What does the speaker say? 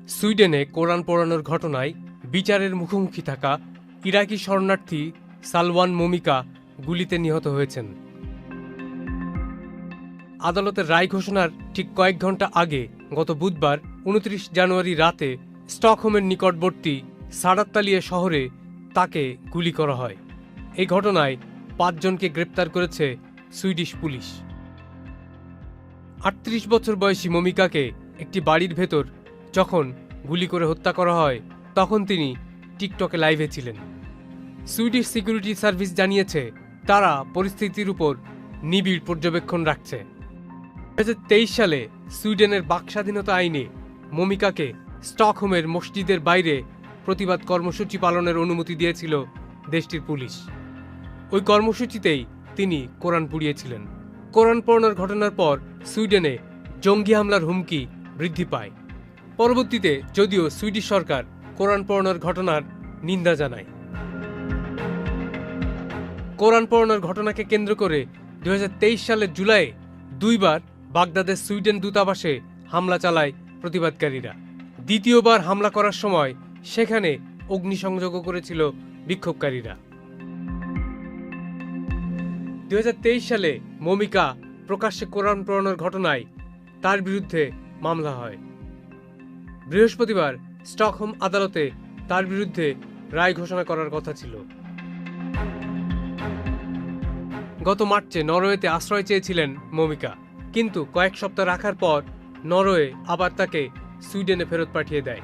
সুইডেনে কোরআন পোড়ানোর ঘটনায় বিচারের মুখোমুখি থাকা ইরাকি শরণার্থী সালওয়ান মমিকা গুলিতে নিহত হয়েছেন। আদালতের রায় ঘোষণার ঠিক কয়েক ঘন্টা আগে গত বুধবার ২৯ জানুয়ারি রাতে স্টকহোমের নিকটবর্তী সারাত্তালিয়া শহরে তাকে গুলি করা হয়। এই ঘটনায় ৫ জনকে গ্রেপ্তার করেছে সুইডিশ পুলিশ। ৩৮ বছর বয়সী মমিকাকে একটি বাড়ির ভেতর যখন গুলি করে হত্যা করা হয় তখন তিনি টিকটকে লাইভে ছিলেন। সুইডিশ সিকিউরিটি সার্ভিস জানিয়েছে তারা পরিস্থিতির উপর নিবিড় পর্যবেক্ষণ রাখছে। ২০২৩ সালে সুইডেনের বাকস্বাধীনতা আইনে মমিকাকে স্টকহোমের মসজিদের বাইরে প্রতিবাদ কর্মসূচি পালনের অনুমতি দিয়েছিল দেশটির পুলিশ। ওই কর্মসূচিতেই তিনি কোরআন পুড়িয়েছিলেন। কোরআন পোড়ানোর ঘটনার পর সুইডেনে জঙ্গি হামলার হুমকি বৃদ্ধি পায়। পরবর্তীতে যদিও সুইডিশ সরকার কোরআন পোড়ানোর ঘটনার নিন্দা জানায়। কোরআন পোড়ানোর ঘটনাকে কেন্দ্র করে ২০২৩ সালের জুলাইয়ে দুইবার বাগদাদের সুইডেন দূতাবাসে হামলা চালায় প্রতিবাদকারীরা। দ্বিতীয়বার হামলা করার সময় সেখানে অগ্নিসংযোগও করেছিল বিক্ষোভকারীরা। ২০২৩ সালে মমিকা প্রকাশ্যে কোরআন পোড়ানোর ঘটনায় তার বিরুদ্ধে মামলা হয়। বৃহস্পতিবার স্টকহোম আদালতে তার বিরুদ্ধে রায় ঘোষণা করার কথা ছিল। গত মার্চে নরওয়েতে আশ্রয় চেয়েছিলেন মমিকা, কিন্তু কয়েক সপ্তাহ রাখার পর নরওয়ে আবার তাকে সুইডেনে ফেরত পাঠিয়ে দেয়।